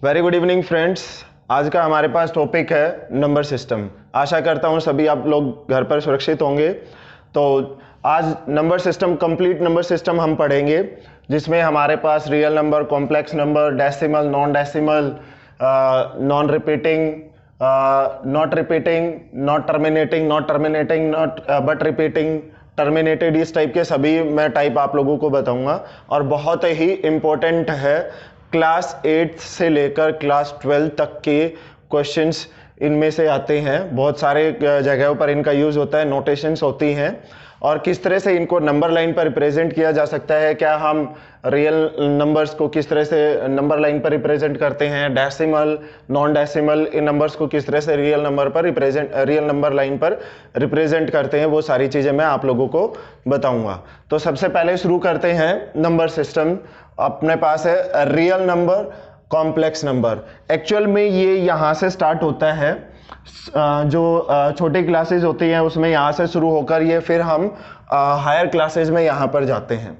Very good evening friends. आज का हमारे पास टॉपिक है नंबर सिस्टम। आशा करता हूँ सभी आप लोग घर पर सुरक्षित होंगे। तो आज number system, complete number system हम पढ़ेंगे, जिसमें हमारे पास real number, complex number, decimal, non decimal, non repeating, not repeating, not terminating, not terminating, not but repeating, terminated, इस टाइप के सभी मैं टाइप आप लोगों को बताऊंगा। और बहुत ही इम्पोर्टेंट है, क्लास 8 से लेकर क्लास 12 तक के क्वेश्चंस इनमें से आते हैं। बहुत सारे जगहों पर इनका यूज होता है, नोटेशंस होती हैं, और किस तरह से इनको नंबर लाइन पर रिप्रेजेंट किया जा सकता है। क्या हम रियल नंबर्स को किस तरह से नंबर लाइन पर रिप्रेजेंट करते हैं, डेसिमल, नॉन डेसिमल, इन नंबर्स को किस तरह से रियल नंबर लाइन पर रिप्रेजेंट करते हैं, वो सारी चीजें मैं आप लोगों को बताऊंगा। तो सबसे पहले शुरू करते हैं नंबर सिस्टम। अपने पास है real number, complex number. Actual में ये यहाँ से स्टार्ट होता है, जो छोटी क्लासेस होती हैं उसमें यहाँ से शुरू होकर ये फिर हम हायर क्लासेस में यहाँ पर जाते हैं।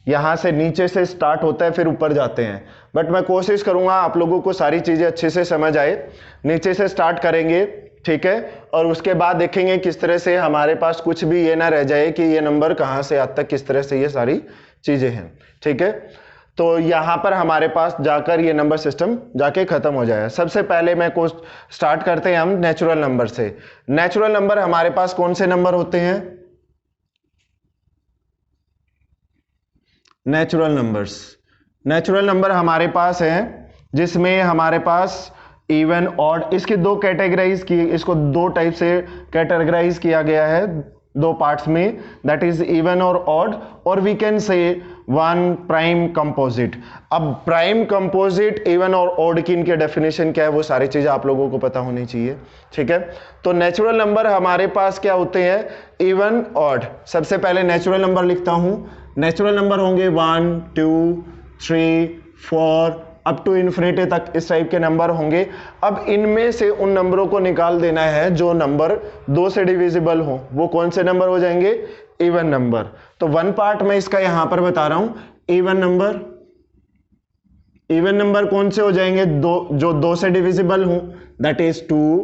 यहाँ से नीचे से स्टार्ट होता है, फिर ऊपर जाते हैं। बट मैं कोशिश करूँगा आप लोगों को सारी चीज़ें अच्छे से समझ आए। नीचे से स्टार्ट करेंगे, ठीक है, और उसके बाद देखेंगे किस तरह से हमारे पास कुछ भी ये ना रह जाए कि ये नंबर कहाँ से आज तक, किस तरह से ये सारी चीज़ें हैं, ठीक है। तो यहां पर हमारे पास जाकर ये नंबर सिस्टम जाके खत्म हो जाएगा। सबसे पहले मैं को स्टार्ट करते हैं हम नेचुरल नंबर से। नेचुरल नंबर हमारे पास कौन से नंबर होते हैं? नेचुरल नंबर हमारे पास है जिसमें हमारे पास इवन, ऑड, इसकी दो कैटेगराइज की, इसको दो टाइप से कैटेगराइज किया गया है, दो पार्ट्स में, दैट इज इवन और ऑड, और we can say one prime composite. अब प्राइम कंपोजिट, इवन और ऑड की इनके डेफिनेशन क्या है, वो सारी चीजें आप लोगों को पता होनी चाहिए, ठीक है। तो नेचुरल नंबर हमारे पास क्या होते हैं? Even, odd. सबसे पहले नेचुरल नंबर लिखता हूं। नेचुरल नंबर होंगे 1, 2, 3, 4 अप टू इन्फिनिटी तक, इस टाइप के नंबर होंगे। अब इनमें से उन नंबरों को निकाल देना है जो नंबर 2 से डिविजिबल हो। वो कौन से नंबर हो जाएंगे? Even number. तो वन पार्ट मैं इसका यहां पर बता रहा हूं, इवन नंबर कौन से हो जाएंगे? जो 2 से डिविजिबल हो, that is 2,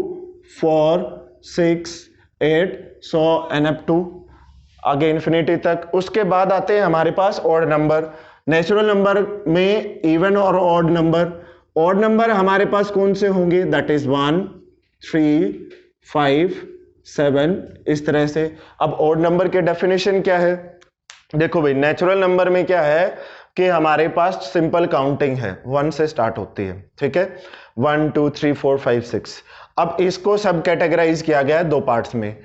4, 6, 8, so and up to आगे इन्फिनिटी तक। उसके बाद आते हैं हमारे पास ऑड नंबर। नेचुरल नंबर में इवन और ऑड नंबर हमारे पास कौन से होंगे? दैट इज 1, 3, 5, 7, इस तरह से। अब ऑड नंबर के डेफिनेशन क्या है? देखो भाई, नेचुरल नंबर में क्या है कि हमारे पास सिंपल काउंटिंग है, 1 से स्टार्ट होती है, ठीक है। 1, 2, 3, 4, 5, 6। अब इसको सब कैटेगराइज किया गया है दो पार्ट्स में।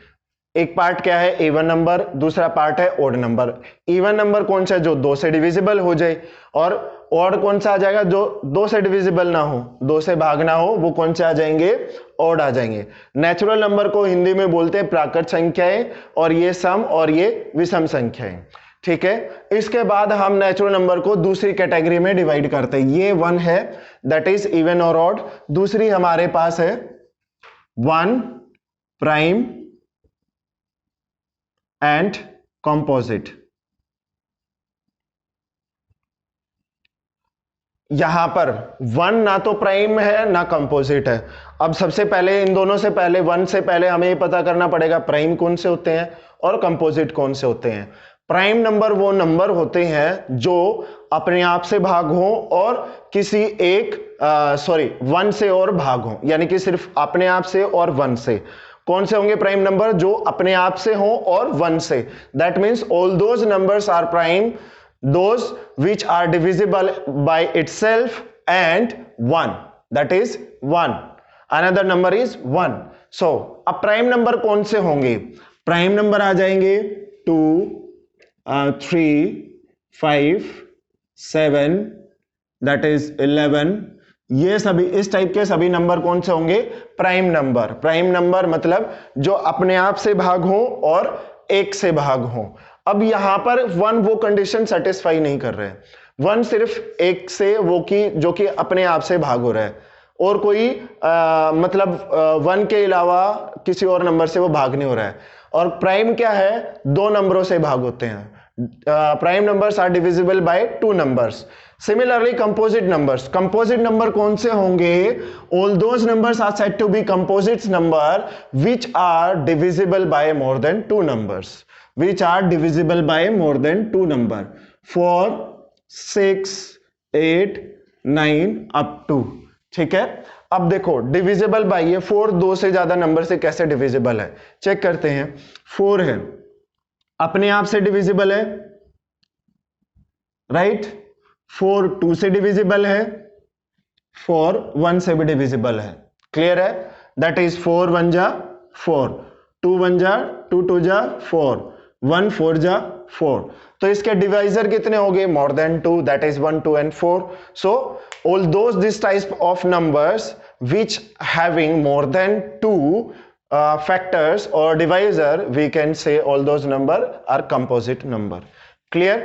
एक पार्ट क्या है? इवन नंबर, दूसरा पार्ट है ऑड नंबर। इवन नंबर कौन सा है? जो 2 से डिविजिबल हो जाए। और ऑड कौन सा आ जाएगा? जो 2 से डिविजिबल ना हो, 2 से भागना हो, वो कौन से आ जाएंगे? ऑड आ जाएंगे। नेचुरल नंबर को हिंदी में बोलते हैं प्राकृत संख्याएं, और ये सम और ये विषम संख्याएं, ठीक है। इसके बाद हम नेचुरल नंबर को दूसरी कैटेगरी में डिवाइड करते हैं। ये 1 है, दैट इज इवन और ऑड। दूसरी हमारे पास है 1 प्राइम एंड कंपोजिट। यहां पर 1 ना तो प्राइम है ना कंपोजिट है। अब सबसे पहले इन दोनों से पहले, 1 से पहले हमें ये पता करना पड़ेगा प्राइम कौन से होते हैं और कंपोजिट कौन से होते हैं। प्राइम नंबर वो नंबर होते हैं जो अपने आप से भाग हो और किसी एक 1 से और भाग हो, यानी कि सिर्फ अपने आप से और 1 से। कौन से होंगे प्राइम नंबर? जो अपने आप से हो और 1 से। That means all those numbers are prime, those which are divisible by itself and 1, that is 1। Another number is 1। So अब प्राइम नंबर कौन से होंगे? प्राइम नंबर आ जाएंगे 2, 3, 5, 7, दैट इज 11। ये सभी, इस टाइप के सभी नंबर कौन से होंगे? Prime number. प्राइम नंबर मतलब जो अपने आप से भाग हो और 1 से भाग हो। अब यहां पर 1 वो कंडीशन सेटिस्फाई नहीं कर रहे। 1 सिर्फ 1 से, वो की जो कि अपने आप से भाग हो रहा है, और कोई मतलब 1 के अलावा किसी और नंबर से वो भाग नहीं हो रहा है। और प्राइम क्या है? 2 नंबरों से भाग होते हैं। Prime numbers are divisible by 2 numbers. Similarly, composite number कौन से होंगे? All those numbers are said to be composite number which are divisible by more than two numbers. Which are divisible by more than two number. 4, 6, 8, 9 up to. ठीक है, अब देखो divisible by ये 4 दो से ज्यादा नंबर से कैसे डिविजिबल है, चेक करते हैं। 4 है, अपने आप से डिविजिबल है, राइट। 4 2 से डिविजिबल है, 4 1 से भी डिविजिबल है। क्लियर है? दैट इज 4 1 जा 4, 2 1 जा 2 2 जा 4, 1 4 जा 4। तो इसके डिवाइजर कितने हो गए? More than 2, that is 1 2 and 4। So all those this type of numbers which having more than two factors or divisor, we can say all those number are composite number. Clear?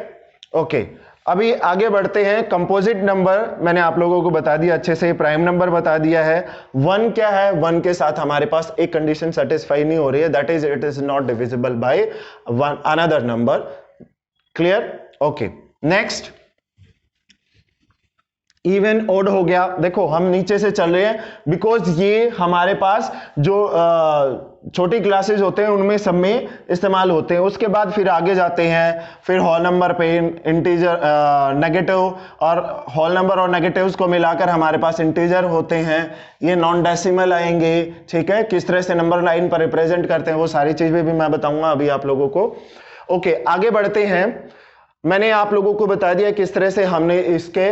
Okay, अभी आगे बढ़ते हैं। Composite number मैंने आप लोगों को बता दिया अच्छे से, प्राइम नंबर बता दिया है। 1 क्या है? 1 के साथ हमारे पास एक कंडीशन सेटिस्फाई नहीं हो रही है, that is it is not divisible by another number. Clear? Okay, next even odd हो गया। देखो हम नीचे से चल रहे हैं बिकॉज ये हमारे पास जो छोटी क्लासेस होते हैं उनमें सब में इस्तेमाल होते हैं। उसके बाद फिर आगे जाते हैं, फिर होल नंबर पे इंटीजर नेगेटिव, और होल नंबर और नेगेटिव्स को मिलाकर हमारे पास इंटीजर होते हैं। ये नॉन डेसिमल आएंगे। ठीक है, किस तरह से नंबर लाइन पर रिप्रेजेंट करते हैं वो सारी चीजें भी मैं बताऊंगा अभी आप लोगों को। ओके, आगे बढ़ते हैं। मैंने आप लोगों को बता दिया किस तरह से हमने इसके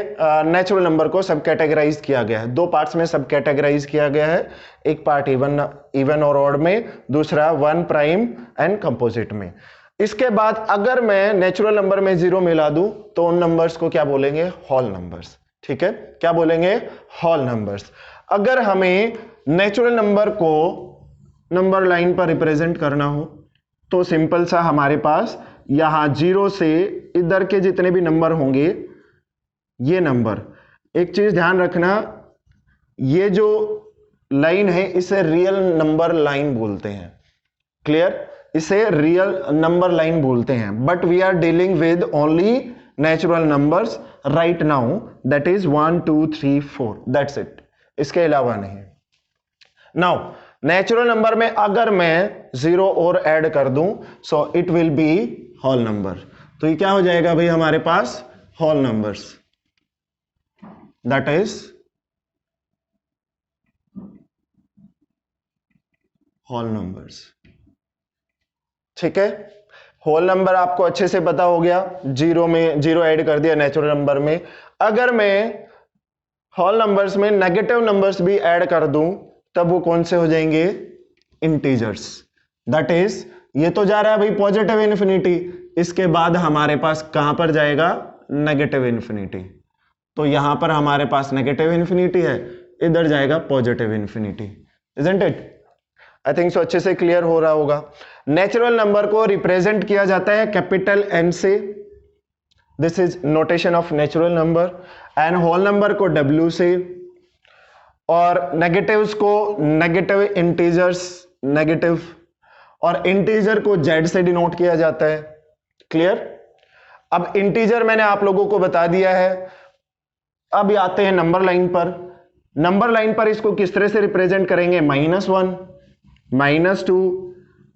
नेचुरल नंबर को सब कैटेगराइज किया गया है। 2 पार्ट्स में सब कैटेगराइज किया गया है, एक पार्ट इवन और ऑड में, दूसरा 1 प्राइम एंड कंपोजिट में। इसके बाद अगर मैं नेचुरल नंबर में 0 मिला दूं तो उन नंबर्स को क्या बोलेंगे? Whole numbers. ठीक है, क्या बोलेंगे? Whole numbers. अगर हमें नेचुरल नंबर को नंबर लाइन पर रिप्रेजेंट करना हो तो सिंपल सा हमारे पास यहां 0 से इधर के जितने भी नंबर होंगे, ये नंबर, एक चीज ध्यान रखना, ये जो लाइन है इसे रियल नंबर लाइन बोलते हैं। क्लियर? इसे रियल नंबर लाइन बोलते हैं, but we are dealing with only natural numbers right now, that is 1 2 3 4, that's it, इसके अलावा नहीं। नाउ नेचुरल नंबर में अगर मैं 0 और ऐड कर दूं so it will be whole number. तो ये क्या हो जाएगा भाई हमारे पास? Whole numbers, that is whole numbers. ठीक है, होल नंबर आपको अच्छे से पता हो गया। 0 में 0 ऐड कर दिया नेचुरल नंबर में। अगर मैं होल नंबर्स में नेगेटिव नंबर्स भी ऐड कर दूं तब वो कौन से हो जाएंगे? इंटीजर्स। दैट इज ये तो जा रहा है भाई पॉजिटिव इन्फिनिटी, इसके बाद हमारे पास कहां पर जाएगा? Negative infinity. तो यहां पर हमारे पास नेगेटिव इन्फिनिटी है, इधर जाएगा positive infinity. Isn't it? I think so अच्छे से क्लियर हो रहा होगा। नेचुरल नंबर को रिप्रेजेंट किया जाता है कैपिटल एन से, this is notation of natural number, and whole number को डब्ल्यू से, और नेगेटिव्स को नेगेटिव इंटीजर्स, नेगेटिव, और इंटीजर को जेड से डिनोट किया जाता है। क्लियर? अब इंटीजर मैंने आप लोगों को बता दिया है। अब आते हैं नंबर लाइन पर। नंबर लाइन पर इसको किस तरह से रिप्रेजेंट करेंगे? -1, -2,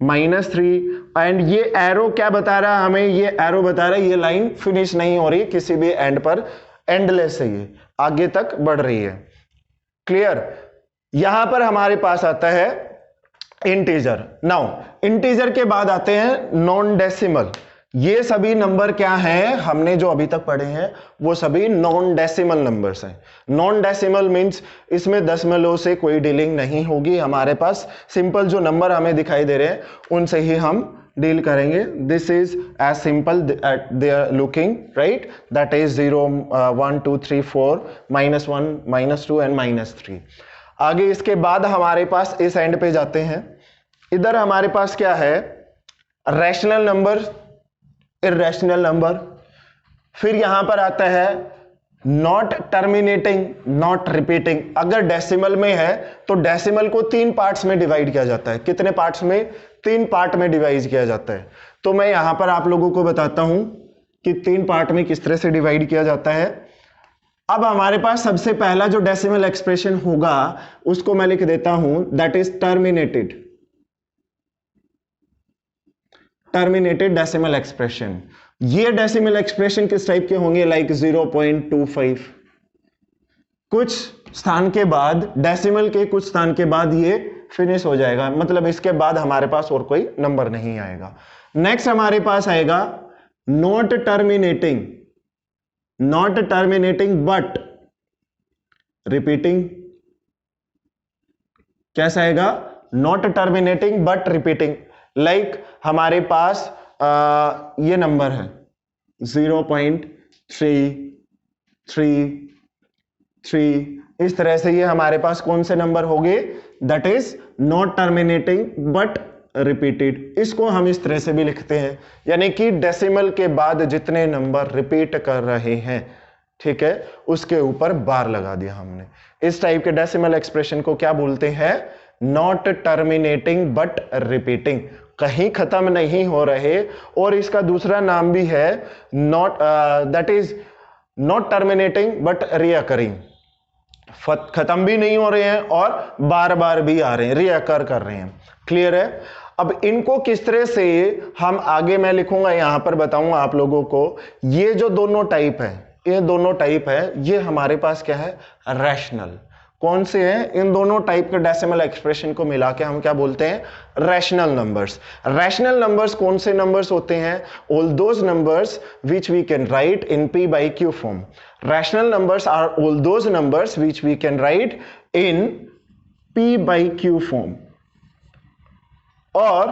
-3, एंड ये एरो क्या बता रहा है हमें? ये एरो बता रहा है ये लाइन फिनिश नहीं हो रही किसी भी एंड पर, एंडलेस है, ये आगे तक बढ़ रही है। क्लियर? यहां पर हमारे पास आता है इंटीजर। नाउ इंटीजर के बाद आते हैं नॉन डेसिमल। ये सभी नंबर क्या हैं? हमने जो अभी तक पढ़े हैं वो सभी नॉन डेसिमल नंबर्स हैं। नॉन डेसिमल मींस इसमें दशमलव से कोई डीलिंग नहीं होगी। हमारे पास सिंपल जो नंबर हमें दिखाई दे रहे हैं उनसे ही हम डील करेंगे। This is as simple they are looking, right? That is 0 1 2 3 4 -1 -2 and -3। आगे इसके बाद हमारे पास इस एंड पे जाते हैं। इधर हमारे पास क्या है? Rational number, irrational number. फिर यहां पर आता है नॉट टर्मिनेटिंग, नॉट रिपीटिंग। अगर डेसिमल में है तो डेसिमल को 3 पार्ट्स में डिवाइड किया जाता है। कितने पार्ट्स में? 3 पार्ट में डिवाइड किया जाता है। तो मैं यहां पर आप लोगों को बताता हूं कि 3 पार्ट में किस तरह से डिवाइड किया जाता है। अब हमारे पास सबसे पहला जो डेसिमल एक्सप्रेशन होगा उसको मैं लिख देता हूं, that is terminated decimal expression. ये डेसिमल एक्सप्रेशन किस टाइप के होंगे, लाइक 0.25, कुछ स्थान के बाद, डेसिमल के कुछ स्थान के बाद ये फिनिश हो जाएगा, मतलब इसके बाद हमारे पास और कोई नंबर नहीं आएगा। नेक्स्ट हमारे पास आएगा नॉट टर्मिनेटिंग बट रिपीटिंग। कैसा आएगा, not terminating but repeating. Like हमारे पास ये नंबर है 0.333, इस तरह से ये हमारे पास कौन से नंबर हो गए, that is not terminating but repeated. इसको हम इस तरह से भी लिखते हैं, यानी कि डेसिमल के बाद जितने नंबर रिपीट कर रहे हैं, ठीक है, उसके ऊपर बार लगा दिया हमने। इस टाइप के डेसिमल एक्सप्रेशन को क्या बोलते हैं, नॉट टर्मिनेटिंग बट रिपीटिंग, कहीं खत्म नहीं हो रहे। और इसका दूसरा नाम भी है that is not terminating but recurring, खत्म भी नहीं हो रहे हैं और बार बार भी आ रहे हैं, रिअकर कर रहे हैं। क्लियर है। अब इनको किस तरह से हम आगे मैं लिखूंगा, यहां पर बताऊंगा आप लोगों को। ये जो दोनों टाइप है, ये दोनों टाइप है, ये हमारे पास क्या है, रैशनल। कौन से हैं, इन दोनों टाइप के डेसिमल एक्सप्रेशन को मिला के हम क्या बोलते हैं, रैशनल नंबर्स। रैशनल नंबर्स कौन से नंबर्स होते हैं, all those numbers which we can write in p by q form. Rational numbers are all those numbers which we can write in p by q form, or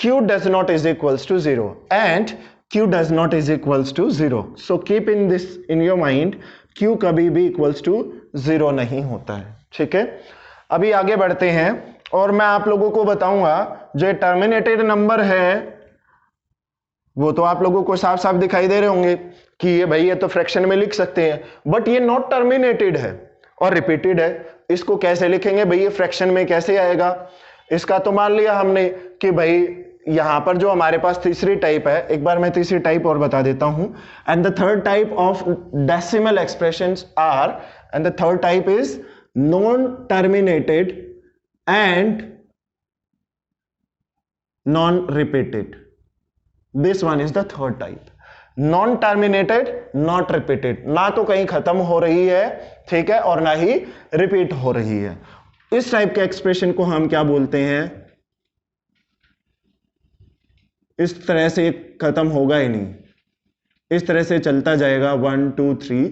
q does not is equals to 0 and q does not is equals to 0. So keep in this in your mind, q कभी भी equals to 0 नहीं होता है। ठीक है, अभी आगे बढ़ते हैं और मैं आप लोगों को बताऊंगा जो टर्मिनेटेड नंबर है वो तो आप लोगों को साफ साफ दिखाई दे रहे होंगे कि ये भाई ये तो फ्रैक्शन में लिख सकते हैं, बट ये नॉट टर्मिनेटेड है और रिपीटेड है। इसको कैसे लिखेंगे भाई, ये फ्रैक्शन में कैसे आएगा। इसका तो मान लिया हमने कि भाई यहां पर जो हमारे पास तीसरी टाइप है, एक बार मैं तीसरी टाइप और बता देता हूं। And the third type of decimal expressions are, and the third type is non terminated and non repeated. This one is the third type, non terminated not repeated, ना तो कहीं खत्म हो रही है, ठीक है, और ना ही रिपीट हो रही है। इस टाइप के एक्सप्रेशन को हम क्या बोलते हैं, इस तरह से खत्म होगा ही नहीं, इस तरह से चलता जाएगा 1 2 3,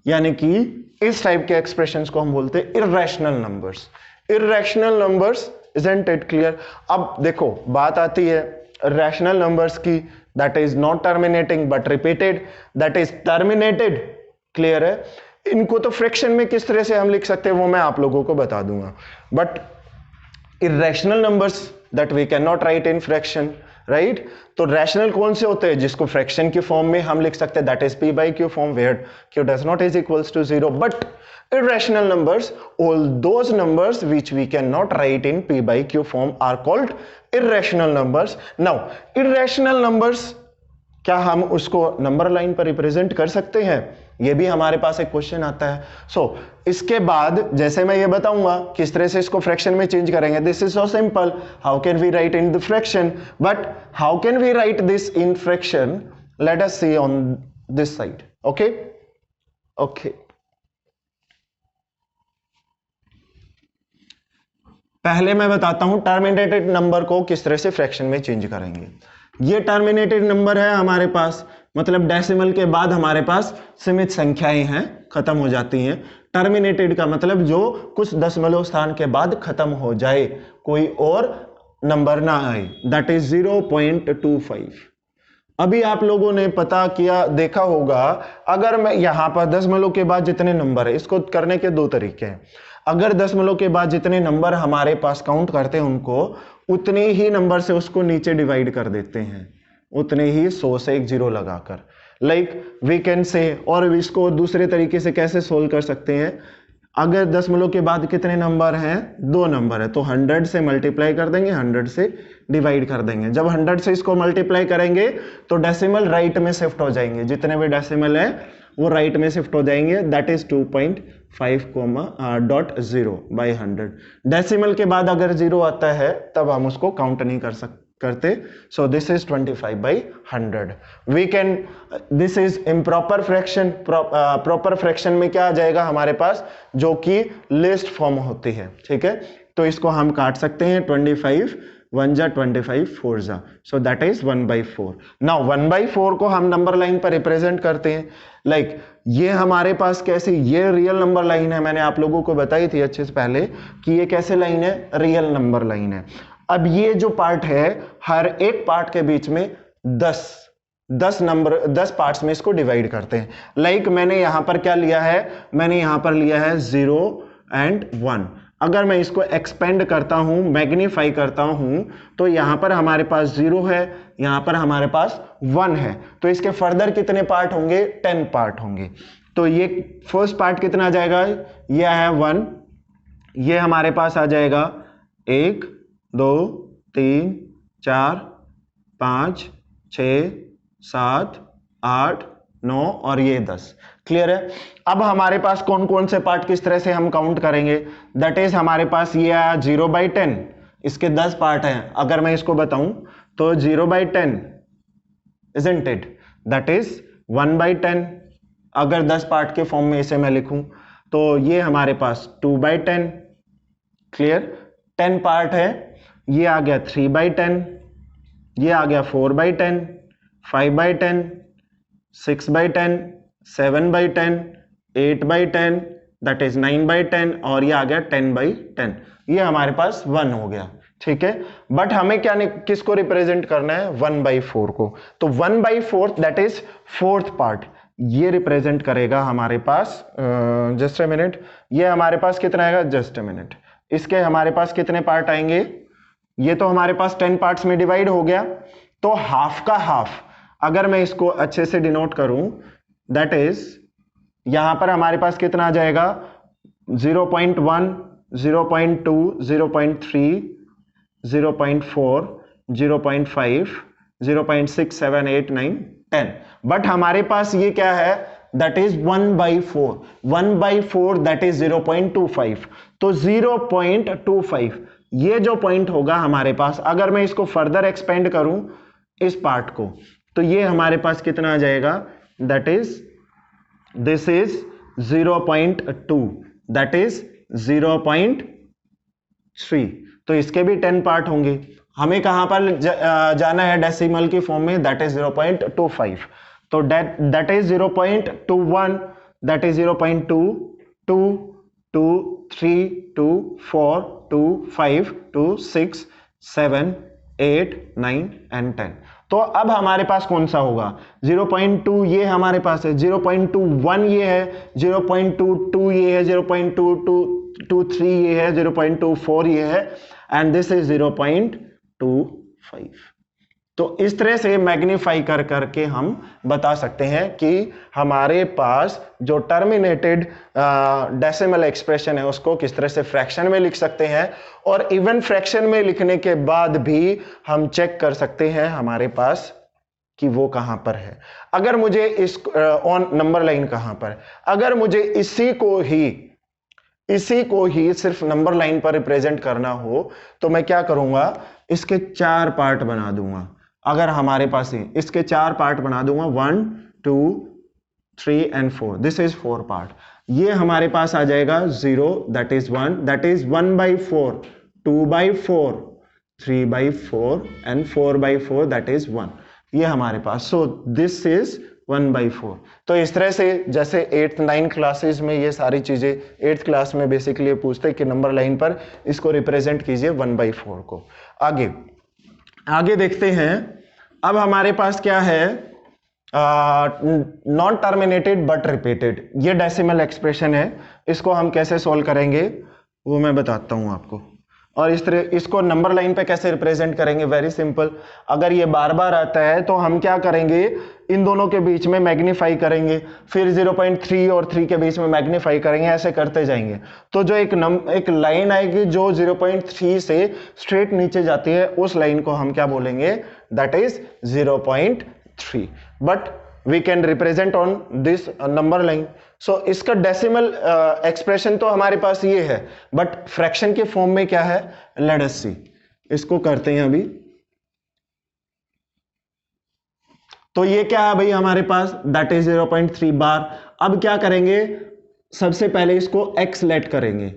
यानी कि इस टाइप के एक्सप्रेशंस को हम बोलते हैं irrational numbers. Irrational numbers, isn't it clear. अब देखो बात आती है रैशनल नंबर्स की, that is not terminating but repeated, that is terminated. Clear है। इनको तो फ्रैक्शन में किस तरह से हम लिख सकते हैं वो मैं आप लोगों को बता दूंगा, but irrational numbers that we can not write in fraction, right. तो रैशनल कौन से होते हैं जिसको फ्रैक्शन की फॉर्म में हम लिख सकते हैं, that is p by q form where q does not is equals to 0, but irrational numbers, all those numbers which we cannot write in p by q form are called irrational numbers. Now irrational numbers क्या हम उसको number line पर represent कर सकते हैं, ये भी हमारे पास एक क्वेश्चन आता है। इसके बाद जैसे मैं ये बताऊंगा किस तरह से इसको फ्रैक्शन में चेंज करेंगे, this is so simple, how can we write in the fraction, but how can we write this in fraction, let us see on this side. Okay okay, पहले मैं बताता हूं टर्मिनेटेड नंबर को किस तरह से फ्रैक्शन में चेंज करेंगे। ये टर्मिनेटेड नंबर है हमारे पास, मतलब डेसिमल के बाद हमारे पास सीमित संख्याएं हैं, खत्म हो जाती हैं। टर्मिनेटेड का मतलब जो कुछ दशमलव स्थान के बाद खत्म हो जाए, कोई और नंबर ना आए, दैट इज 0.25। अभी आप लोगों ने पता किया देखा होगा, अगर मैं यहां पर दशमलव के बाद जितने नंबर है, इसको करने के दो तरीके हैं। अगर दशमलव के बाद जितने नंबर हमारे पास काउंट करते हैं उनको उतने ही नंबर से उसको नीचे डिवाइड कर देते हैं, उतने ही 100 से एक जीरो लगाकर, लाइक वी कैन से। और इसको दूसरे तरीके से कैसे सोल्व कर सकते हैं, अगर दशमलव के बाद कितने नंबर हैं, 2 नंबर है, तो 100 से मल्टीप्लाई कर देंगे, 100 से डिवाइड कर देंगे। जब 100 से इसको मल्टीप्लाई करेंगे तो डेसिमल राइट में शिफ्ट हो जाएंगे, जितने भी डेसिमल है वो राइट में शिफ्ट हो जाएंगे। That is 2.5,0 by 100। डेसिमल के बाद अगर 0 आता है तब हम उसको काउंट नहीं करते। So this is 25/100। We can, this is improper fraction. Proper fraction में क्या आ जाएगा हमारे पास, जो कि लिस्ट फॉर्म होती है, ठीक है। तो इसको हम काट सकते हैं, 25 1 जा 25 4 जा, सो दैट इज 1/4। नाउ 1/4 को हम नंबर लाइन पर रिप्रेजेंट करते हैं। लाइक ये हमारे पास कैसे, ये रियल नंबर लाइन है, मैंने आप लोगों को बताई थी अच्छे से पहले कि ये कैसे लाइन है, रियल नंबर लाइन है। अब ये जो पार्ट है, हर एक पार्ट के बीच में 10 पार्ट्स में इसको डिवाइड करते हैं। लाइक मैंने यहां पर क्या लिया है, मैंने यहां पर लिया है 0 and 1। अगर मैं इसको एक्सपेंड करता हूं, मैग्नीफाई करता हूं, तो यहां पर हमारे पास 0 है, यहां पर हमारे पास 1 है, तो इसके फर्दर कितने पार्ट होंगे, 10 पार्ट होंगे। तो ये फर्स्ट पार्ट कितना आ जाएगा, ये है 1, ये हमारे पास आ जाएगा 1 2 3 4 5 6 7 8 9 और ये 10। क्लियर है। अब हमारे पास कौन कौन से पार्ट किस तरह से हम काउंट करेंगे, दैट इज हमारे पास ये आया 0/10, इसके 10 पार्ट हैं। अगर मैं इसको बताऊं तो 0/10 isn't it, दैट इज 1/10। अगर 10 पार्ट के फॉर्म में इसे मैं लिखूं तो ये हमारे पास 2/10। क्लियर, 10 पार्ट है, ये आ गया 3/10, ये आ गया 4/10, 5/10, 6/10, 7/10, 8/10, दैट इज 9/10, और ये आ गया 10/10। ये हमारे पास 1 हो गया, ठीक है। बट हमें क्या किसको रिप्रेजेंट करना है, 1/4 को। तो 1/4 दैट इज 4th पार्ट, ये रिप्रेजेंट करेगा हमारे पास, जस्ट अ मिनट, ये हमारे पास कितना आएगा, जस्ट अ मिनट, इसके हमारे पास कितने पार्ट आएंगे, ये तो हमारे पास 10 पार्ट्स में डिवाइड हो गया, तो हाफ का हाफ अगर मैं इसको अच्छे से डिनोट करूं, दैट इज यहां पर हमारे पास कितना आ जाएगा, 0.1 0.2 0.3 0.4 0.5 0.6 7 8 9 10। बट हमारे पास ये क्या है, दैट इज 1/4, 1/4 दैट इज 0.25। तो 0.25 ये जो पॉइंट होगा हमारे पास, अगर मैं इसको फर्दर एक्सपेंड करूं इस पार्ट को, तो ये हमारे पास कितना आ जाएगा, that is this is 0.2, that is 0.3। तो इसके भी 10 पार्ट होंगे। हमें कहां पर जाना है डेसिमल की फॉर्म में, दैट इज 0.25। तो that is 0.21, that is 0.2 2 2 3 2 4 2 5 2 6 7 8 9 and 10। तो अब हमारे पास कौन सा होगा, 0.2 ये हमारे पास है, 0.21 ये है, 0.22 ये है, 0.23 ये है, 0.24 ये है, एंड दिस इज 0.25। तो इस तरह से मैग्नीफाई कर करके हम बता सकते हैं कि हमारे पास जो टर्मिनेटेड डेसिमल एक्सप्रेशन है उसको किस तरह से फ्रैक्शन में लिख सकते हैं, और इवन फ्रैक्शन में लिखने के बाद भी हम चेक कर सकते हैं हमारे पास कि वो कहां पर है। अगर मुझे इस ऑन नंबर लाइन कहां पर, अगर मुझे इसी को ही सिर्फ नंबर लाइन पर रिप्रेजेंट करना हो तो मैं क्या करूंगा, इसके 4 पार्ट बना दूंगा। अगर हमारे पास ही इसके 4 पार्ट बना दूंगा, 1 2 3 and 4, दिस इज 4 पार्ट। ये हमारे पास आ जाएगा 0, that is 1, that is 1/4, 2/4, 3/4 and 4/4, that is 1। ये हमारे पास, सो दिस इज 1/4। तो इस तरह से जैसे 8th 9th क्लासेस में ये सारी चीजें, 8th क्लास में बेसिकली पूछते हैं कि नंबर लाइन पर इसको रिप्रेजेंट कीजिए 1/4 को। आगे देखते हैं। अब हमारे पास क्या है, नॉन टर्मिनेटेड बट रिपीटेड, ये डेसिमल एक्सप्रेशन है, इसको हम कैसे सॉल्व करेंगे वो मैं बताता हूं आपको। और इस तरह इसको नंबर लाइन पे कैसे रिप्रेजेंट करेंगे? वेरी सिंपल, अगर ये बार बार आता है तो हम क्या करेंगे, इन दोनों के बीच में मैग्नीफाई करेंगे, फिर 0.3 और 3 के बीच में मैग्नीफाई करेंगे, ऐसे करते जाएंगे। तो जो एक लाइन आएगी जो 0.3 से स्ट्रेट नीचे जाती है, उस लाइन को हम क्या बोलेंगे? That is 0.3। But we can represent on this number line. So इसका डेसिमल एक्सप्रेशन तो हमारे पास ये है, बट फ्रैक्शन के फॉर्म में क्या है? लेट अस सी, इसको करते हैं अभी। तो ये क्या है भाई हमारे पास? दैट इज 0.3 बार। अब क्या करेंगे? सबसे पहले इसको x लेट करेंगे,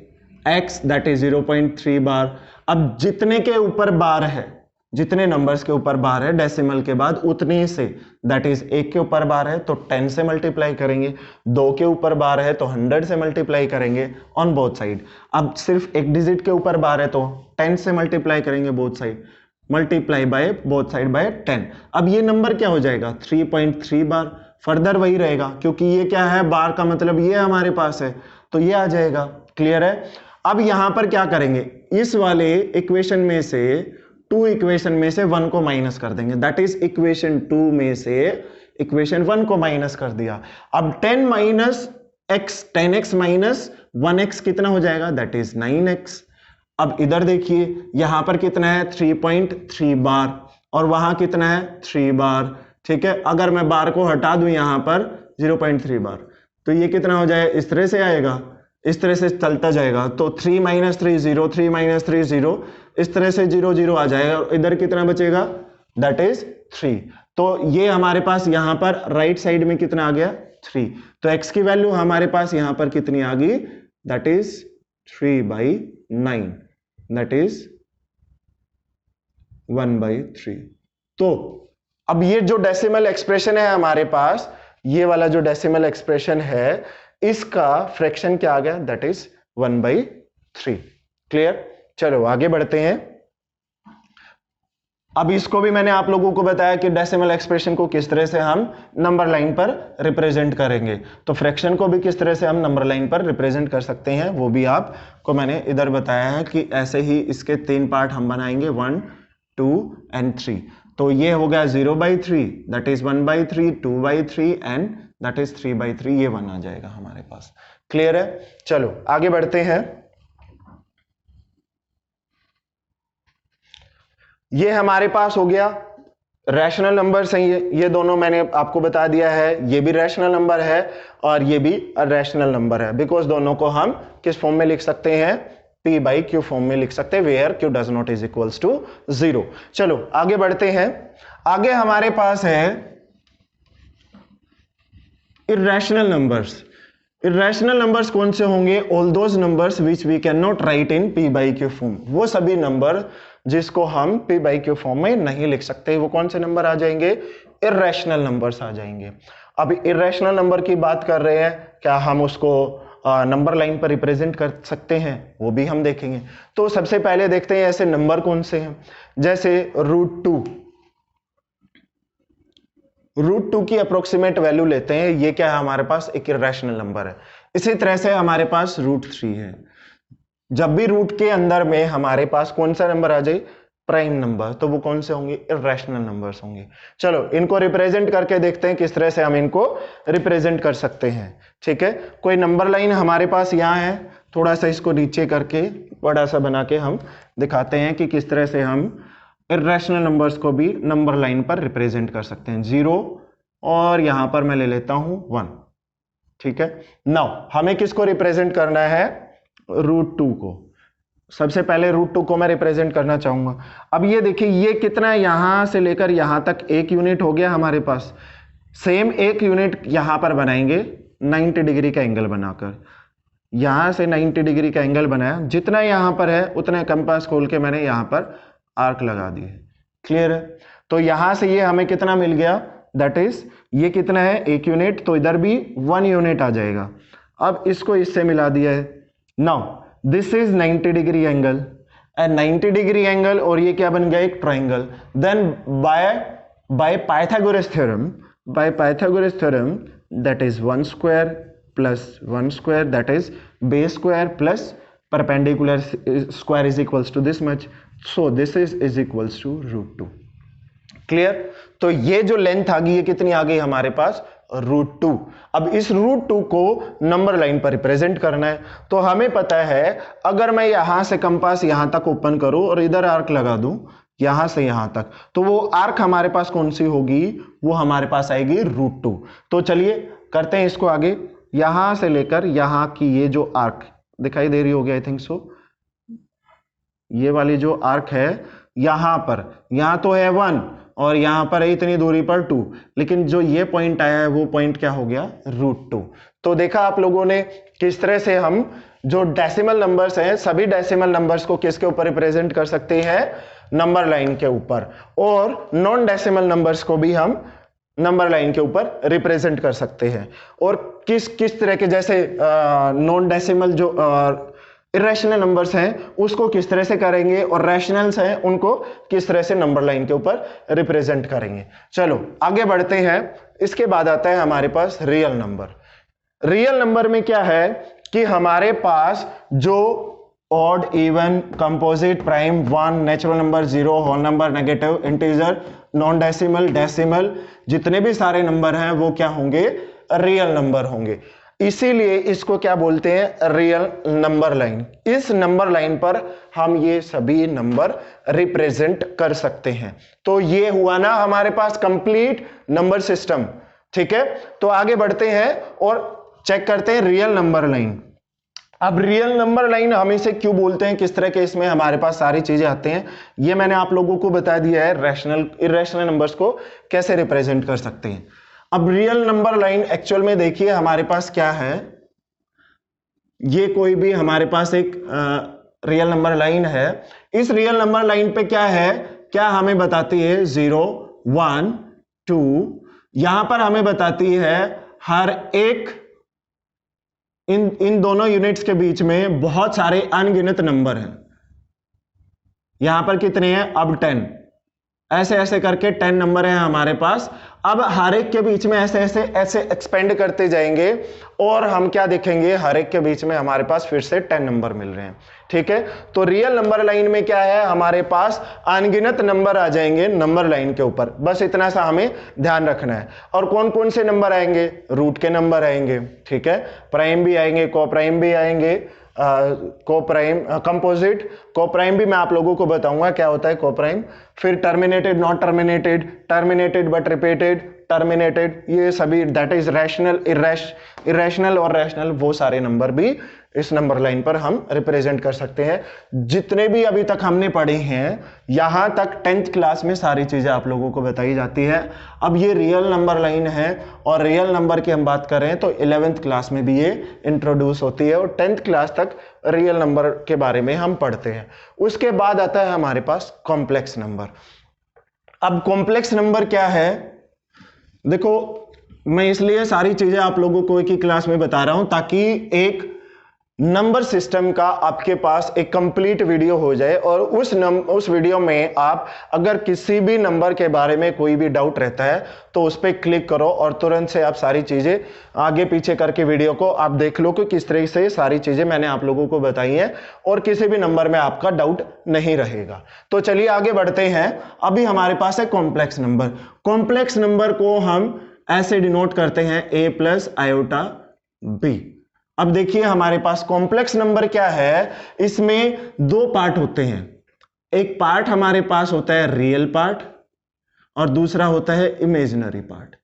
x दैट इज 0.3 बार। अब जितने के ऊपर बार है, जितने नंबर्स के ऊपर बार है डेसिमल के बाद, उतने से, दैट इज 1 के ऊपर बार है तो 10 से मल्टीप्लाई करेंगे, 2 के ऊपर बार है तो 100 से मल्टीप्लाई करेंगे ऑन बोथ साइड। अब सिर्फ एक डिजिट के ऊपर बार है तो 10 से मल्टीप्लाई करेंगे both side, multiply by both side by 10। अब ये नंबर क्या हो जाएगा? 3.3 बार। फर्दर वही रहेगा, क्योंकि ये क्या है? बार का मतलब ये हमारे पास है, तो ये आ जाएगा। क्लियर है? अब यहां पर क्या करेंगे? इस वाले इक्वेशन में से, 2 इक्वेशन में से 1 को माइनस कर देंगे, दैट इज इक्वेशन 2 में से इक्वेशन 1 को माइनस कर दिया। अब 10 minus x, 10x minus 1x कितना हो जाएगा? That is 9x। अब इधर देखिए, यहां पर कितना है? 3.3 बार, और वहां कितना है? 3 बार। ठीक है, अगर मैं बार को हटा दूं यहां पर 0.3 बार, तो ये कितना हो जाए? इस तरह से आएगा, इस तरह से चलता जाएगा। तो 3 माइनस 3 0, 3 माइनस 3 0, इस तरह से 0 0 आ जाएगा, और इधर कितना बचेगा? That is 3। तो ये हमारे पास यहां पर राइट साइड में कितना आ गया? 3। तो x की वैल्यू हमारे पास यहां पर कितनी आ गई? That is 3/9, that is 1/3। तो अब ये जो डेसिमल एक्सप्रेशन है हमारे पास, ये वाला जो डेसिमल एक्सप्रेशन है, इसका फ्रैक्शन क्या आ गया? That is 1/3। क्लियर? चलो आगे बढ़ते हैं। अब इसको भी मैंने आप लोगों को बताया कि डेसिमल एक्सप्रेशन को किस तरह से हम नंबर लाइन पर रिप्रेजेंट करेंगे, तो फ्रैक्शन को भी किस तरह से हम नंबर लाइन पर रिप्रेजेंट कर सकते हैं, वो भी आपको मैंने इधर बताया है कि ऐसे ही इसके 3 पार्ट हम बनाएंगे, 1 2 एंड 3। तो ये हो गया 0/3, that is 1/3, 2/3 and that is 3/3, ये 1 आ जाएगा हमारे पास। क्लियर है? चलो आगे बढ़ते हैं। ये हमारे पास हो गया रैशनल नंबर्स हैं, ये दोनों मैंने आपको बता दिया है, ये भी रैशनल नंबर है और ये भी रैशनल नंबर है, बिकॉज दोनों को हम किस फॉर्म में लिख सकते हैं? p/q फॉर्म में लिख सकते हैं, where q does not is equals to 0। चलो आगे बढ़ते हैं। आगे हमारे पास है इर्रेशनल नंबर्स। इर्रेशनल नंबर्स कौन से होंगे? All those numbers which we can not write in p/q form. वो सभी नंबर जिसको हम p/q फॉर्म में नहीं लिख सकते, वो कौन से नंबर आ जाएंगे? इर्रेशनल नंबर्स आ जाएंगे। अब इर्रेशनल नंबर की बात कर रहे हैं, क्या हम उसको नंबर लाइन पर रिप्रेजेंट कर सकते हैं? वो भी हम देखेंगे। तो सबसे पहले देखते हैं ऐसे नंबर कौन से हैं, जैसे √2। √2 की अप्रोक्सीमेट वैल्यू लेते हैं, ये क्या है हमारे पास? एक इर्रेशनल नंबर है। इसी तरह से हमारे पास √3 है। जब भी रूट के अंदर में हमारे पास कौन सा नंबर आ जाए? प्राइम नंबर, तो वो कौन से होंगे? इर्रेशनल नंबर्स होंगे। चलो इनको रिप्रेजेंट करके देखते हैं किस तरह से हम इनको रिप्रेजेंट कर सकते हैं। ठीक है, कोई नंबर लाइन हमारे पास यहाँ है, थोड़ा सा इसको नीचे करके बड़ा सा बना के हम दिखाते हैं कि किस तरह से हम इर्रेशनल नंबर्स को भी नंबर लाइन पर रिप्रेजेंट कर सकते हैं। 0 और यहां पर मैं ले लेता हूं 1। ठीक है, नाउ हमें किसको रिप्रेजेंट करना है? √2 को। सबसे पहले √2 को मैं रिप्रेजेंट करना चाहूंगा। अब ये देखिए, ये कितना है? यहां से लेकर यहां तक 1 यूनिट हो गया हमारे पास। सेम 1 यूनिट यहां पर बनाएंगे 90 डिग्री का एंगल बनाकर। यहां से 90 डिग्री का एंगल बनाया, जितना यहां पर है उतना कंपास खोल के मैंने यहां पर आर्क लगा दिए। क्लियर है? तो यहां से ये हमें कितना मिल गया? दैट इज ये कितना है? 1 यूनिट, तो इधर भी 1 यूनिट आ जाएगा। अब इसको इससे मिला दिया है। Now this is 90 degree angle and 90 degree angle, और ये क्या बन गया? एक triangle. Then by Pythagoras theorem that is 1 square plus 1 square that is base square plus perpendicular square is equals to this much, so this is equals to √2। Clear? तो ये जो length आ गई ये कितनी आ गई हमारे पास? √2। अब इस √2 को नंबर लाइन पर रिप्रेजेंट करना है, तो हमें पता है अगर मैं यहां से कंपास यहां तक ओपन करूं और इधर आर्क लगा दूं यहां से यहां तक, तो वो आर्क हमारे पास कौन सी होगी? वो हमारे पास आएगी √2। तो चलिए करते हैं इसको आगे। यहां से लेकर यहां की ये जो आर्क दिखाई दे रही होगी, आई थिंक सो, ये वाली जो आर्क है यहां पर, यहां तो है 1 और यहां पर है इतनी दूरी पर 2, लेकिन जो ये पॉइंट आया है वो पॉइंट क्या हो गया? √2। तो देखा आप लोगों ने किस तरह से हम जो डेसिमल नंबर्स हैं सभी डेसिमल नंबर्स को किसके ऊपर रिप्रेजेंट कर सकते हैं? नंबर लाइन के ऊपर, और नॉन डेसिमल नंबर्स को भी हम नंबर लाइन के ऊपर रिप्रेजेंट कर सकते हैं। और किस तरह के, जैसे नॉन डेसिमल जो इरेशनल नंबर्स हैं उसको किस तरह से करेंगे, और रैशनल्स हैं उनको किस तरह से नंबर लाइन के ऊपर रिप्रेजेंट करेंगे। चलो आगे बढ़ते हैं। इसके बाद आता है हमारे पास रियल नंबर। रियल नंबर में क्या है कि हमारे पास जो odd, even, composite, prime, 1, natural number, 0, whole number, negative, integer, non decimal, decimal, जितने भी सारे नंबर हैं वो क्या होंगे? रियल नंबर होंगे। इसीलिए इसको क्या बोलते हैं? Real number line. इस नंबर लाइन पर हम ये सभी नंबर रिप्रेजेंट कर सकते हैं। तो ये हुआ ना हमारे पास कंप्लीट नंबर सिस्टम। ठीक है, तो आगे बढ़ते हैं और चेक करते हैं रियल नंबर लाइन। अब रियल नंबर लाइन हम इसे क्यों बोलते हैं, किस तरह के इसमें हमारे पास सारी चीजें आते हैं, ये मैंने आप लोगों को बता दिया है। रैशनल, इरेशनल नंबर्स को कैसे रिप्रेजेंट कर सकते हैं। अब रियल नंबर लाइन एक्चुअल में देखिए हमारे पास क्या है, ये कोई भी हमारे पास एक रियल नंबर लाइन है। इस रियल नंबर लाइन पे क्या है, क्या हमें बताती है? 0, 1, 2, यहां पर हमें बताती है हर एक इन दोनों यूनिट्स के बीच में बहुत सारे अनगिनत नंबर हैं। यहां पर कितने हैं? अब 10, ऐसे ऐसे करके 10 नंबर हैं हमारे पास। अब हर एक के बीच में ऐसे ऐसे ऐसे एक्सपेंड करते जाएंगे और हम क्या देखेंगे? हर एक के बीच में हमारे पास फिर से 10 नंबर मिल रहे हैं। ठीक है, तो रियल नंबर लाइन में क्या है? हमारे पास अनगिनत नंबर आ जाएंगे नंबर लाइन के ऊपर, बस इतना सा हमें ध्यान रखना है। और कौन कौन से नंबर आएंगे? रूट के नंबर आएंगे, ठीक है, प्राइम भी आएंगे, को प्राइम भी आएंगे, को प्राइम, कंपोजिट, को प्राइम भी मैं आप लोगों को बताऊंगा क्या होता है को प्राइम। फिर terminated, not terminated, terminated but repeated, terminated, ये सभी, दैट इज रैशनल, इरेशनल और रैशनल, वो सारे नंबर भी इस नंबर लाइन पर हम रिप्रेजेंट कर सकते हैं। जितने भी अभी तक हमने पढ़े हैं यहां तक 10th क्लास में सारी चीजें आप लोगों को बताई जाती है। अब ये रियल नंबर लाइन है और रियल नंबर की हम बात करें तो 11th क्लास में भी ये इंट्रोड्यूस होती है और 10th क्लास तक रियल नंबर के बारे में हम पढ़ते हैं। उसके बाद आता है हमारे पास कॉम्प्लेक्स नंबर। अब कॉम्प्लेक्स नंबर क्या है? देखो, मैं इसलिए सारी चीजें आप लोगों को एक ही क्लास में बता रहा हूं ताकि एक नंबर सिस्टम का आपके पास एक कंप्लीट वीडियो हो जाए और उस वीडियो में आप अगर किसी भी नंबर के बारे में कोई भी डाउट रहता है तो उस पर क्लिक करो और तुरंत से आप सारी चीजें आगे पीछे करके वीडियो को आप देख लो कि किस तरह से सारी चीजें मैंने आप लोगों को बताई हैं और किसी भी नंबर में आपका डाउट नहीं रहेगा। तो चलिए आगे बढ़ते हैं। अभी हमारे पास है कॉम्प्लेक्स नंबर। कॉम्प्लेक्स नंबर को हम ऐसे डिनोट करते हैं a प्लस आयोटा b। अब देखिए हमारे पास कॉम्प्लेक्स नंबर क्या है, इसमें दो पार्ट होते हैं। एक पार्ट हमारे पास होता है रियल पार्ट और दूसरा होता है इमेजिनरी पार्ट।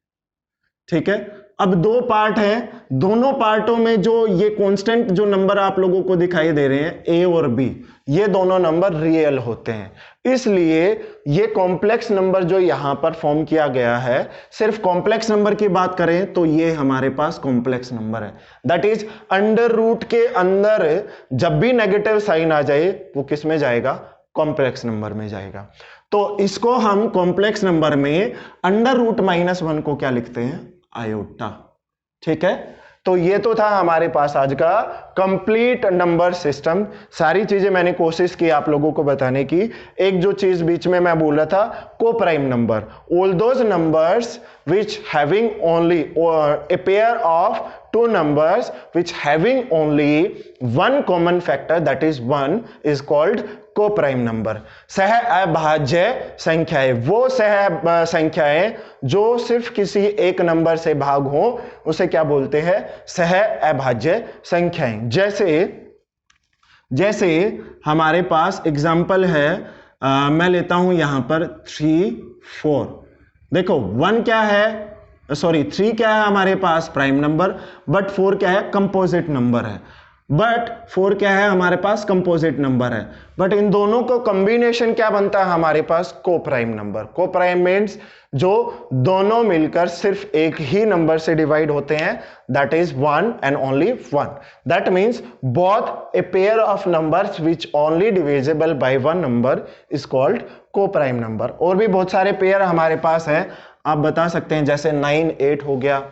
ठीक है, अब दो पार्ट हैं, दोनों पार्टों में जो ये कांस्टेंट जो नंबर आप लोगों को दिखाई दे रहे हैं a और b, ये दोनों नंबर रियल होते हैं। इसलिए ये कॉम्प्लेक्स नंबर जो यहां पर फॉर्म किया गया है, सिर्फ कॉम्प्लेक्स नंबर की बात करें तो ये हमारे पास कॉम्प्लेक्स नंबर है। दैट इज अंडर रूट के अंदर जब भी नेगेटिव साइन आ जाए वो किस में जाएगा? कॉम्प्लेक्स नंबर में जाएगा। तो इसको हम कॉम्प्लेक्स नंबर में अंडर रूट -1 को क्या लिखते हैं? आयोटा। ठीक है, तो ये तो था हमारे पास आज का कंप्लीट नंबर सिस्टम। सारी चीजें मैंने कोशिश की आप लोगों को बताने की। एक जो चीज बीच में मैं बोल रहा था, को prime number, all those numbers which having only a pair of two numbers which having only one common factor, that is 1, is called coprime number. सह अभाज्य संख्याएं, वो सह संख्याएं जो सिर्फ किसी एक नंबर से भाग हो, उसे क्या बोलते हैं? सह अभाज्य संख्याएं। जैसे हमारे पास एग्जाम्पल है, मैं लेता हूं यहां पर 3, 4। देखो 1 क्या है, सॉरी 3 क्या है हमारे पास? Prime number. बट 4 क्या है? कंपोजिट नंबर है। बट 4 क्या है हमारे पास? कंपोजिट नंबर है। बट इन दोनों को कॉम्बिनेशन क्या बनता है हमारे पास? Coprime number. कोप्राइम मीन्स जो दोनों मिलकर सिर्फ एक ही नंबर से डिवाइड होते हैं, that is 1 and only 1। That means both a pair of numbers which only divisible by one number is called coprime number. और भी बहुत सारे पेयर हमारे पास हैं, आप बता सकते हैं, जैसे 9, 8 हो गया,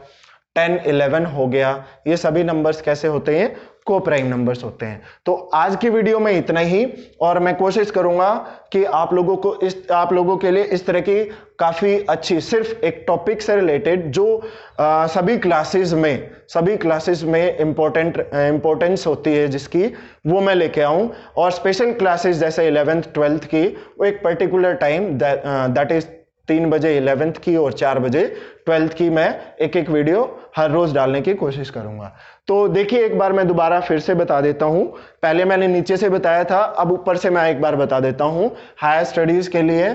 10, 11 हो गया। ये सभी नंबर्स कैसे होते हैं? कोप्राइम नंबर्स होते हैं। तो आज की वीडियो में इतना ही, और मैं कोशिश करूंगा कि आप लोगों के लिए इस तरह की काफी अच्छी, सिर्फ एक टॉपिक से रिलेटेड जो सभी क्लासेस में इंपॉर्टेंस होती है जिसकी, वो मैं लेके आऊं। और स्पेशल क्लासेस जैसे 11th 12th की, वो एक पर्टिकुलर टाइम, दैट इज 3 बजे 11th की और 4 बजे 12th की, मैं एक एक वीडियो हर रोज डालने की कोशिश करूंगा। तो देखिए, एक बार मैं दोबारा फिर से बता देता हूं। पहले मैंने नीचे से बताया था, अब ऊपर से मैं एक बार बता देता हूं। हायर स्टडीज के लिए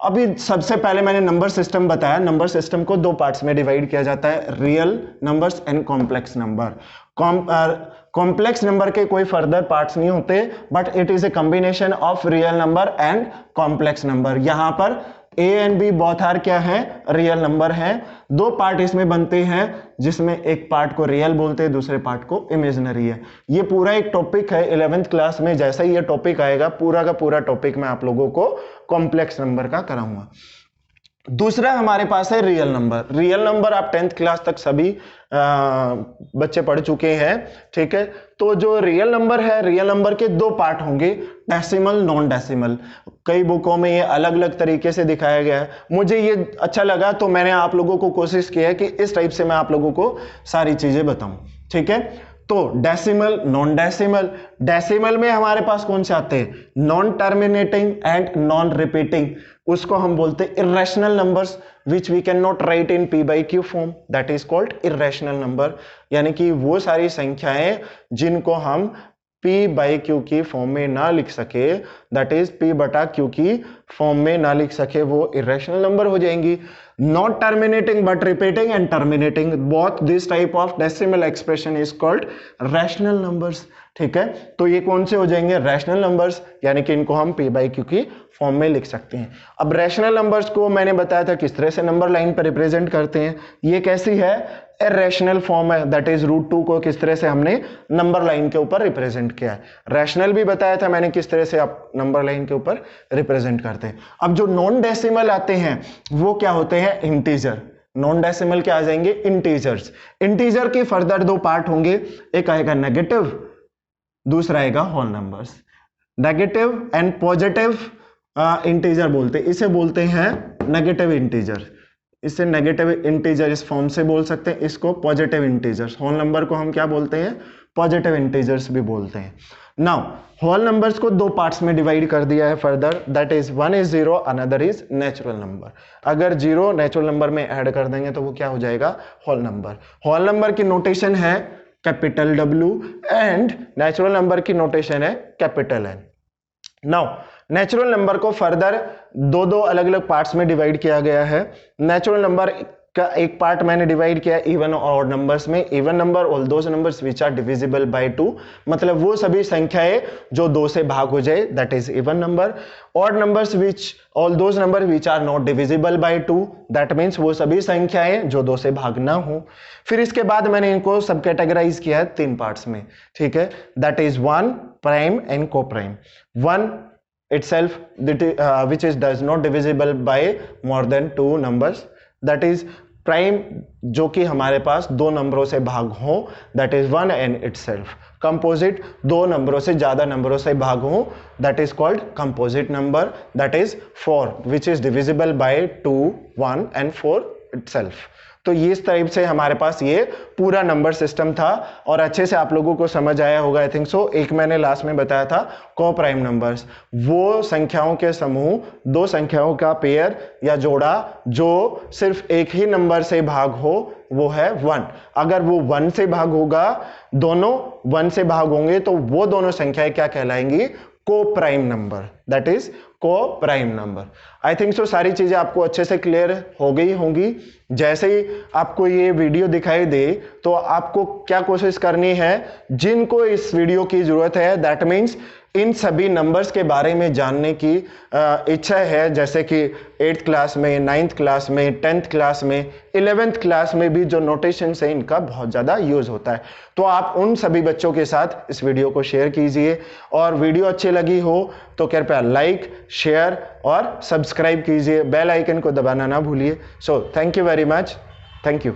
अभी सबसे पहले मैंने नंबर सिस्टम बताया। नंबर सिस्टम को 2 पार्ट्स में डिवाइड किया जाता है, real numbers and complex number. Complex number के कोई फर्दर पार्ट्स नहीं होते, but it is a combination of real number and complex number. यहां पर A and B both are क्या है? रियल नंबर है। 2 पार्ट इसमें बनते हैं, जिसमें एक पार्ट को रियल बोलते हैं, दूसरे पार्ट को इमेजिनरी है। ये पूरा एक टॉपिक है 11th क्लास में। जैसा ही ये टॉपिक आएगा, पूरा का पूरा टॉपिक मैं आप लोगों को कॉम्प्लेक्स नंबर का कराऊंगा। दूसरा हमारे पास है रियल नंबर। रियल नंबर आप 10th क्लास तक सभी बच्चे पढ़ चुके हैं, ठीक है। तो जो रियल नंबर है, रियल नंबर के 2 पार्ट होंगे, डेसिमल, नॉन डेसिमल। कई बुकों में ये अलग अलग तरीके से दिखाया गया है। मुझे ये अच्छा लगा, तो मैंने आप लोगों को कोशिश की है कि इस टाइप से मैं आप लोगों को सारी चीजें बताऊं, ठीक है। तो डेसिमल, नॉन डेसिमल। डेसिमल में हमारे पास कौन से आते हैं? Non terminating and non repeating. उसको हम बोलते हैं irrational numbers which we can not write in P by Q form, that is called irrational number. यानी कि वो सारी संख्याएं जिनको हम पी बाई क्यू की फॉर्म में ना लिख सके, दैट इज पी बटा क्यू की फॉर्म में ना लिख सके, वो इर्रेशनल नंबर हो जाएंगी। Not terminating but repeating and terminating, both this type of decimal expression is called rational numbers, ठीक है। तो ये कौन से हो जाएंगे? रैशनल नंबर्स, यानी कि इनको हम p बाई क्यू की फॉर्म में लिख सकते हैं। अब रैशनल नंबर्स को मैंने बताया था किस तरह से नंबर लाइन पर रिप्रेजेंट करते हैं। ये कैसी है? इर्रेशनल फॉर्म है, दैट इज √2 को किस तरह से हमने नंबर लाइन के ऊपर रिप्रेजेंट किया है। रैशनल भी बताया था मैंने किस तरह से आप नंबर लाइन के ऊपर रिप्रेजेंट करते हैं। अब जो नॉन डेसिमल आते हैं वो क्या होते हैं? इंटीजर। नॉन डेसिमल क्या आ जाएंगे? इंटीजर्स। इंटीजर के फर्दर 2 पार्ट होंगे, एक आएगा नेगेटिव, दूसरा आएगा whole numbers. Negative and positive integer बोलते हैं, इसे बोलते हैं नेगेटिव इंटीजर। इसे नेगेटिव इंटीजर इस फॉर्म से बोल सकते हैं, इसको पॉजिटिव इंटीजर्स। होल नंबर को हम क्या बोलते हैं? पॉजिटिव इंटीजर्स भी बोलते हैं। नाउ होल नंबर्स को 2 पार्ट्स में डिवाइड कर दिया है further, that is one is 0, another is natural number. अगर 0 नेचुरल नंबर में ऐड कर देंगे तो वो क्या हो जाएगा? Whole number. होल नंबर की नोटेशन है capital W and natural number की नोटेशन है capital N। Now natural number को फर्दर 2 अलग अलग पार्ट्स में डिवाइड किया गया है। नेचुरल नंबर का एक पार्ट मैंने डिवाइड किया इवन और ऑड नंबर्स में। Even number all those numbers which are divisible by 2, मतलब वो सभी संख्याएं जो 2 से भाग हो जाए, that is even number. Odd numbers which all those number which are not divisible by 2, that means वो सभी संख्याएं जो 2 से भाग ना हो। फिर इसके बाद मैंने इनको सब कैटेगराइज किया है 3 पार्ट्स में, ठीक है। दैट इज 1 प्राइम एंड को prime. 1 itself which is does not divisible by more than 2 numbers, that is prime जो कि हमारे पास 2 नंबरों से भाग हो, that is 1 and itself। Composite 2 नंबरों से ज्यादा नंबरों से भाग हो, that is called composite number, that is 4 which is divisible by 2, 1 and 4 itself। तो इस टाइप से हमारे पास ये पूरा नंबर सिस्टम था और अच्छे से आप लोगों को समझ आया होगा आई थिंक सो। एक मैंने लास्ट में बताया था को प्राइम नंबर्स, वो संख्याओं के समूह, दो संख्याओं का पेयर या जोड़ा जो सिर्फ एक ही नंबर से भाग हो, वो है 1। अगर वो 1 से भाग होगा, दोनों 1 से भाग होंगे, तो वो दोनों संख्याएं क्या कहलाएंगी? को प्राइम नंबर, दैट इज को prime number. I think so सारी चीजें आपको अच्छे से क्लियर हो गई होंगी। जैसे ही आपको ये वीडियो दिखाई दे तो आपको क्या कोशिश करनी है, जिनको इस वीडियो की जरूरत है, दैट मीन्स इन सभी नंबर्स के बारे में जानने की इच्छा है, जैसे कि 8th क्लास में, 9th क्लास में, 10th क्लास में, 11th क्लास में भी जो नोटेशन है इनका बहुत ज़्यादा यूज़ होता है। तो आप उन सभी बच्चों के साथ इस वीडियो को शेयर कीजिए, और वीडियो अच्छी लगी हो तो कृपया लाइक, शेयर और सब्सक्राइब कीजिए, बेल आइकन को दबाना ना भूलिए। So thank you very much, thank you.